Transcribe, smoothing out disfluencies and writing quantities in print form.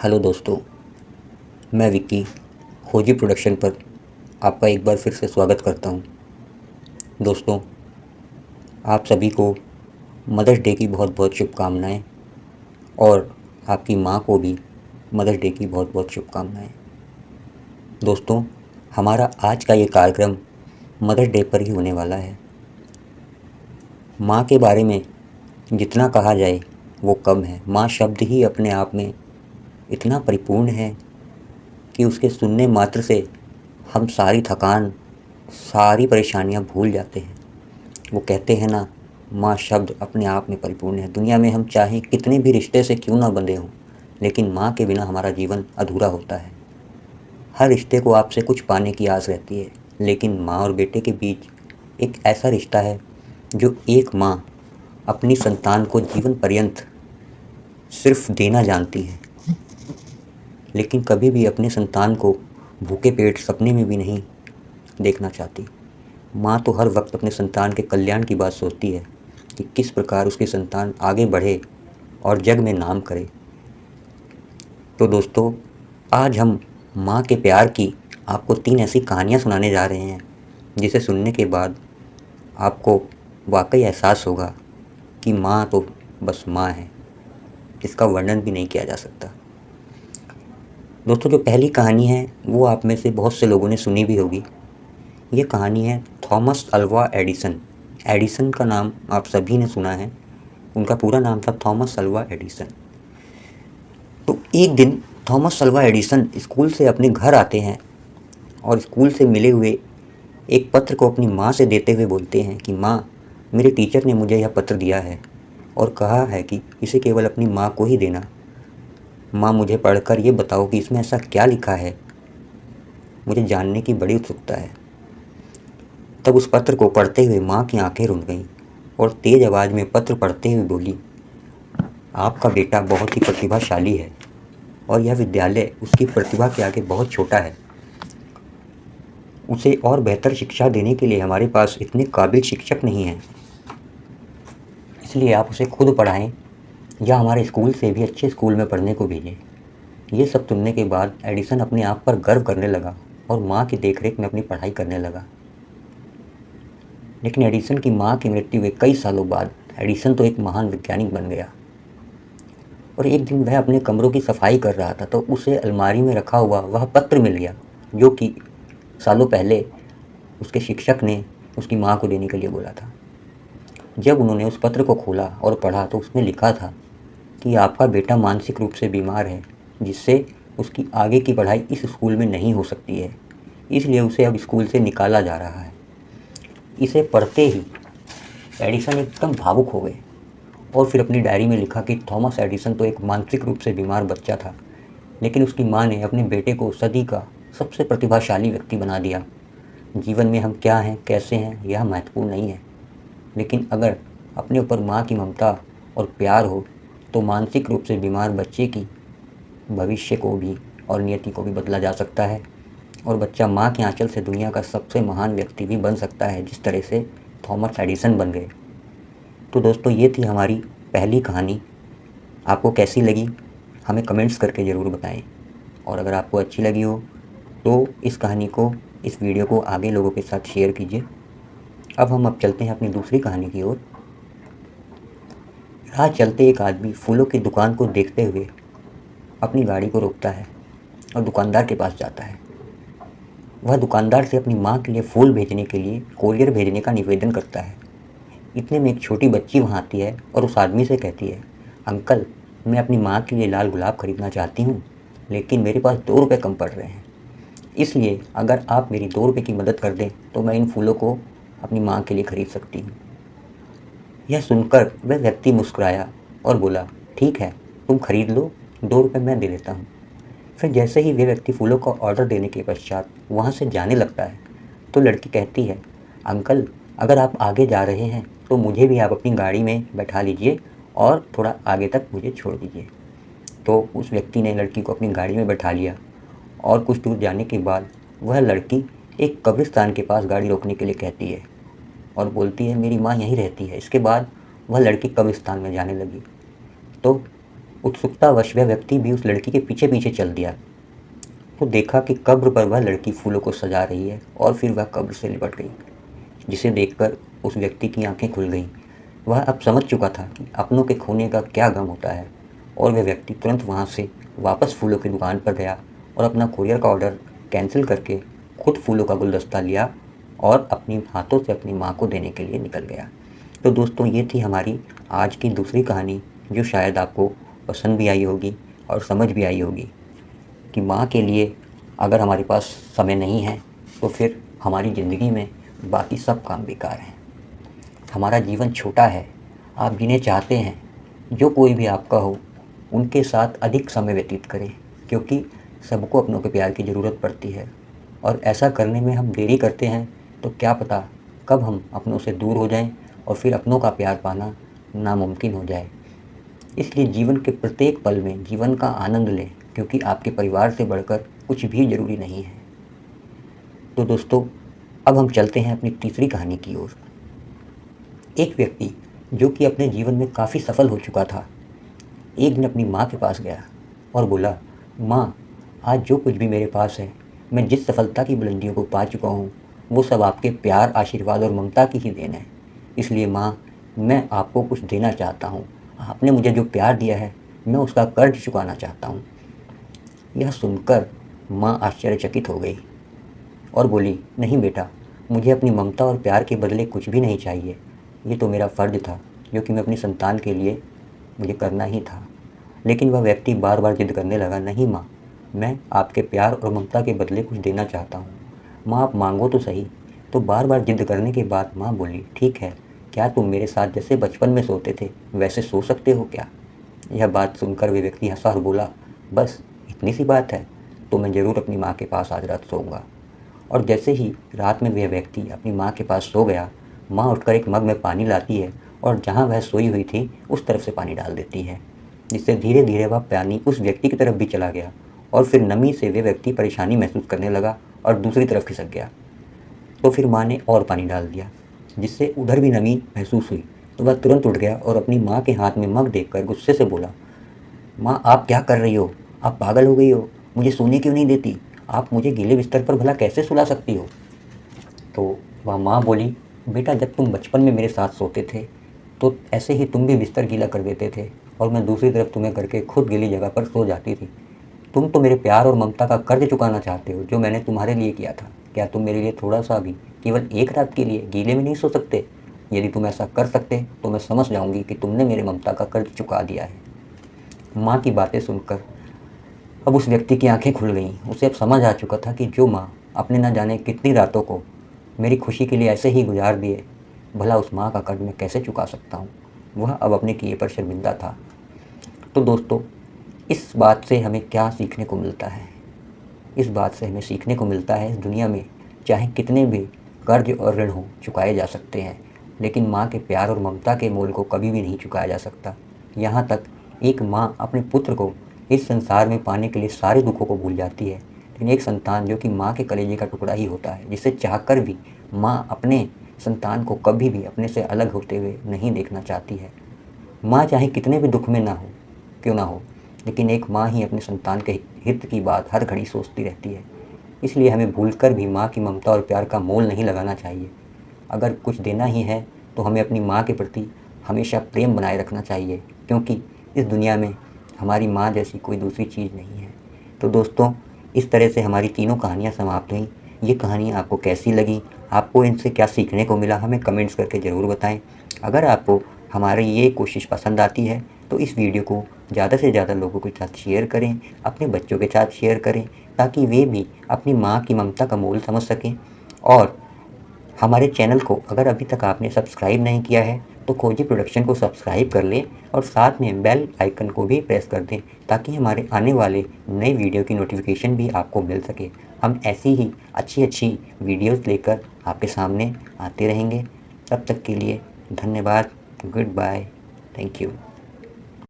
Hello दोस्तों, मैं विक्की खोजी प्रोडक्शन पर आपका एक बार फिर से स्वागत करता हूं। दोस्तों, आप सभी को मदर्स डे की बहुत बहुत शुभकामनाएं और आपकी माँ को भी मदर्स डे की बहुत बहुत शुभकामनाएं। दोस्तों, हमारा आज का ये कार्यक्रम मदर्स डे पर ही होने वाला है। माँ के बारे में जितना कहा जाए वो कम है। माँ शब्द ही अपने आप में इतना परिपूर्ण है कि उसके सुनने मात्र से हम सारी थकान, सारी परेशानियां भूल जाते हैं। वो कहते हैं ना, माँ शब्द अपने आप में परिपूर्ण है। दुनिया में हम चाहें कितने भी रिश्ते से क्यों ना बंधे हों, लेकिन माँ के बिना हमारा जीवन अधूरा होता है। हर रिश्ते को आपसे कुछ पाने की आस रहती है, लेकिन माँ और बेटे के बीच एक ऐसा रिश्ता है जो एक माँ अपनी संतान को जीवन पर्यंत सिर्फ देना जानती है, लेकिन कभी भी अपने संतान को भूखे पेट सपने में भी नहीं देखना चाहती। माँ तो हर वक्त अपने संतान के कल्याण की बात सोचती है कि किस प्रकार उसकी संतान आगे बढ़े और जग में नाम करे। तो दोस्तों, आज हम माँ के प्यार की आपको 3 ऐसी कहानियाँ सुनाने जा रहे हैं जिसे सुनने के बाद आपको वाकई एहसास होगा कि माँ तो बस माँ है, इसका वर्णन भी नहीं किया जा सकता। दोस्तों, जो पहली कहानी है वो आप में से बहुत से लोगों ने सुनी भी होगी। ये कहानी है थॉमस अल्वा एडिसन। एडिसन का नाम आप सभी ने सुना है। उनका पूरा नाम था थॉमस अल्वा एडिसन। तो एक दिन थॉमस अल्वा एडिसन स्कूल से अपने घर आते हैं और स्कूल से मिले हुए एक पत्र को अपनी माँ से देते हुए बोलते हैं कि माँ, मेरे टीचर ने मुझे यह पत्र दिया है और कहा है कि इसे केवल अपनी माँ को ही देना। माँ, मुझे पढ़कर ये बताओ कि इसमें ऐसा क्या लिखा है, मुझे जानने की बड़ी उत्सुकता है। तब उस पत्र को पढ़ते हुए माँ की आंखें रुक गईं और तेज आवाज़ में पत्र पढ़ते हुए बोली, आपका बेटा बहुत ही प्रतिभाशाली है और यह विद्यालय उसकी प्रतिभा के आगे बहुत छोटा है। उसे और बेहतर शिक्षा देने के लिए हमारे पास इतने काबिल शिक्षक नहीं हैं, इसलिए आप उसे खुद पढ़ाएं या हमारे स्कूल से भी अच्छे स्कूल में पढ़ने को भेजें। ये सब सुनने के बाद एडिसन अपने आप पर गर्व करने लगा और माँ की देखरेख में अपनी पढ़ाई करने लगा। लेकिन एडिसन की माँ की मृत्यु के कई सालों बाद एडिसन तो एक महान वैज्ञानिक बन गया और एक दिन वह अपने कमरों की सफाई कर रहा था तो उसे अलमारी में रखा हुआ वह पत्र मिल गया जो कि सालों पहले उसके शिक्षक ने उसकी माँ को देने के लिए बोला था। जब उन्होंने उस पत्र को खोला और पढ़ा तो उसमें लिखा था कि आपका बेटा मानसिक रूप से बीमार है, जिससे उसकी आगे की पढ़ाई इस स्कूल में नहीं हो सकती है, इसलिए उसे अब स्कूल से निकाला जा रहा है। इसे पढ़ते ही एडिसन एकदम भावुक हो गए और फिर अपनी डायरी में लिखा कि थॉमस एडिसन तो एक मानसिक रूप से बीमार बच्चा था, लेकिन उसकी माँ ने अपने बेटे को सदी का सबसे प्रतिभाशाली व्यक्ति बना दिया। जीवन में हम क्या हैं, कैसे हैं, यह महत्वपूर्ण नहीं है, लेकिन अगर अपने ऊपर माँ की ममता और प्यार हो तो मानसिक रूप से बीमार बच्चे की भविष्य को भी और नियति को भी बदला जा सकता है और बच्चा माँ के आंचल से दुनिया का सबसे महान व्यक्ति भी बन सकता है, जिस तरह से थॉमस एडिसन बन गए। तो दोस्तों, ये थी हमारी पहली कहानी। आपको कैसी लगी हमें कमेंट्स करके ज़रूर बताएं और अगर आपको अच्छी लगी हो तो इस कहानी को, इस वीडियो को आगे लोगों के साथ शेयर कीजिए। अब चलते हैं अपनी दूसरी कहानी की ओर। राह चलते एक आदमी फूलों की दुकान को देखते हुए अपनी गाड़ी को रोकता है और दुकानदार के पास जाता है। वह दुकानदार से अपनी माँ के लिए फूल भेजने के लिए कोरियर भेजने का निवेदन करता है। इतने में एक छोटी बच्ची वहाँ आती है और उस आदमी से कहती है, अंकल, मैं अपनी माँ के लिए लाल गुलाब खरीदना चाहती हूँ, लेकिन मेरे पास 2 रुपये कम पड़ रहे हैं, इसलिए अगर आप मेरी 2 रुपये की मदद कर दें तो मैं इन फूलों को अपनी माँ के लिए खरीद सकती हूँ। यह सुनकर वह व्यक्ति मुस्कुराया और बोला, ठीक है, तुम खरीद लो, 2 रुपये मैं दे देता हूँ। फिर जैसे ही वे व्यक्ति फूलों का ऑर्डर देने के पश्चात वहाँ से जाने लगता है तो लड़की कहती है, अंकल, अगर आप आगे जा रहे हैं तो मुझे भी आप अपनी गाड़ी में बैठा लीजिए और थोड़ा आगे तक मुझे छोड़ दीजिए। तो उस व्यक्ति ने लड़की को अपनी गाड़ी में बैठा लिया और कुछ दूर जाने के बाद वह लड़की एक कब्रिस्तान के पास गाड़ी रोकने के लिए कहती है और बोलती है, मेरी माँ यहीं रहती है। इसके बाद वह लड़की कब्रिस्तान में जाने लगी। तो उत्सुकतावश वह व्यक्ति भी उस लड़की के पीछे पीछे चल दिया। तो देखा कि कब्र पर वह लड़की फूलों को सजा रही है और फिर वह कब्र से लिपट गई, जिसे देखकर उस व्यक्ति की आंखें खुल गईं। वह अब समझ चुका था कि अपनों के खोने का क्या गम होता है, और वह व्यक्ति तुरंत वहाँ से वापस फूलों की दुकान पर गया और अपना कुरियर का ऑर्डर कैंसिल करके खुद फूलों का गुलदस्ता लिया और अपनी हाथों से अपनी माँ को देने के लिए निकल गया। तो दोस्तों, ये थी हमारी आज की दूसरी कहानी, जो शायद आपको पसंद भी आई होगी और समझ भी आई होगी कि माँ के लिए अगर हमारे पास समय नहीं है तो फिर हमारी ज़िंदगी में बाकी सब काम बेकार हैं। हमारा जीवन छोटा है, आप जिन्हें चाहते हैं, जो कोई भी आपका हो, उनके साथ अधिक समय व्यतीत करें, क्योंकि सबको अपनों के प्यार की ज़रूरत पड़ती है। और ऐसा करने में हम देरी करते हैं तो क्या पता कब हम अपनों से दूर हो जाएं और फिर अपनों का प्यार पाना नामुमकिन हो जाए। इसलिए जीवन के प्रत्येक पल में जीवन का आनंद लें, क्योंकि आपके परिवार से बढ़कर कुछ भी ज़रूरी नहीं है। तो दोस्तों, अब हम चलते हैं अपनी तीसरी कहानी की ओर। एक व्यक्ति जो कि अपने जीवन में काफ़ी सफल हो चुका था, एक दिन अपनी माँ के पास गया और बोला, माँ, आज जो कुछ भी मेरे पास है, मैं जिस सफलता की बुलंदियों को पा चुका हूँ, वो सब आपके प्यार, आशीर्वाद और ममता की ही देन है। इसलिए माँ, मैं आपको कुछ देना चाहता हूँ। आपने मुझे जो प्यार दिया है, मैं उसका कर्ज चुकाना चाहता हूँ। यह सुनकर माँ आश्चर्यचकित हो गई और बोली, नहीं बेटा, मुझे अपनी ममता और प्यार के बदले कुछ भी नहीं चाहिए। ये तो मेरा फ़र्ज़ था, जो कि मैं अपनी संतान के लिए मुझे करना ही था। लेकिन वह व्यक्ति बार बार जिद करने लगा, नहीं माँ, मैं आपके प्यार और ममता के बदले कुछ देना चाहता हूँ। माँ, आप मांगो तो सही। तो बार बार जिद करने के बाद माँ बोली, ठीक है, क्या तुम मेरे साथ जैसे बचपन में सोते थे वैसे सो सकते हो क्या? यह बात सुनकर वे व्यक्ति हंसा और बोला, बस इतनी सी बात है, तो मैं ज़रूर अपनी माँ के पास आज रात सोऊंगा। और जैसे ही रात में वह व्यक्ति अपनी माँ के पास सो गया, माँ उठकर एक मग में पानी लाती है और जहाँ वह सोई हुई थी उस तरफ से पानी डाल देती है, जिससे धीरे धीरे वह पानी उस व्यक्ति की तरफ भी चला गया और फिर नमी से वह व्यक्ति परेशानी महसूस करने लगा और दूसरी तरफ खिसक गया। तो फिर माँ ने और पानी डाल दिया, जिससे उधर भी नमी महसूस हुई। तो वह तुरंत उठ गया और अपनी माँ के हाथ में मग देखकर गुस्से से बोला, माँ, आप क्या कर रही हो? आप पागल हो गई हो? मुझे सोने क्यों नहीं देती? आप मुझे गीले बिस्तर पर भला कैसे सुला सकती हो? तो वह माँ बोली, बेटा, जब तुम बचपन में मेरे साथ सोते थे तो ऐसे ही तुम भी बिस्तर गीला कर देते थे और मैं दूसरी तरफ तुम्हें करके खुद गीली जगह पर सो जाती थी। तुम तो मेरे प्यार और ममता का कर्ज चुकाना चाहते हो, जो मैंने तुम्हारे लिए किया था। क्या तुम मेरे लिए थोड़ा सा भी, केवल एक रात के लिए गीले में नहीं सो सकते? यदि तुम ऐसा कर सकते तो मैं समझ जाऊंगी कि तुमने मेरे ममता का कर्ज चुका दिया है। माँ की बातें सुनकर अब उस व्यक्ति की आंखें खुल गईं। उसे अब समझ आ चुका था कि जो माँ अपने न जाने कितनी रातों को मेरी खुशी के लिए ऐसे ही गुजार दिए, भला उस माँ का कर्ज मैं कैसे चुका सकता हूँ। वह अब अपने किए पर शर्मिंदा था। तो दोस्तों, इस बात से हमें क्या सीखने को मिलता है? इस बात से हमें सीखने को मिलता है, इस दुनिया में चाहे कितने भी कर्ज और ऋण हो चुकाए जा सकते हैं, लेकिन माँ के प्यार और ममता के मोल को कभी भी नहीं चुकाया जा सकता। यहाँ तक एक माँ अपने पुत्र को इस संसार में पाने के लिए सारे दुखों को भूल जाती है, लेकिन एक संतान जो कि माँ के कलेजे का टुकड़ा ही होता है, जिसे चाहकर भी माँ अपने संतान को कभी भी अपने से अलग होते हुए नहीं देखना चाहती है। माँ चाहे कितने भी दुख में ना हो, क्यों ना हो, लेकिन एक माँ ही अपने संतान के हित की बात हर घड़ी सोचती रहती है। इसलिए हमें भूलकर भी माँ की ममता और प्यार का मोल नहीं लगाना चाहिए। अगर कुछ देना ही है तो हमें अपनी माँ के प्रति हमेशा प्रेम बनाए रखना चाहिए, क्योंकि इस दुनिया में हमारी माँ जैसी कोई दूसरी चीज़ नहीं है। तो दोस्तों, इस तरह से हमारी तीनों कहानियाँ समाप्त हुईं। ये कहानियाँ आपको कैसी लगी, आपको इनसे क्या सीखने को मिला, हमें कमेंट्स करके ज़रूर बताएं। अगर आपको हमारी ये कोशिश पसंद आती है तो इस वीडियो को ज़्यादा से ज़्यादा लोगों के साथ शेयर करें, अपने बच्चों के साथ शेयर करें, ताकि वे भी अपनी माँ की ममता का मोल समझ सकें। और हमारे चैनल को अगर अभी तक आपने सब्सक्राइब नहीं किया है तो खोजी प्रोडक्शन को सब्सक्राइब कर लें और साथ में बेल आइकन को भी प्रेस कर दें, ताकि हमारे आने वाले नए वीडियो की नोटिफिकेशन भी आपको मिल सके। हम ऐसी ही अच्छी अच्छी वीडियोस लेकर आपके सामने आते रहेंगे। तब तक के लिए धन्यवाद। Goodbye. Thank you.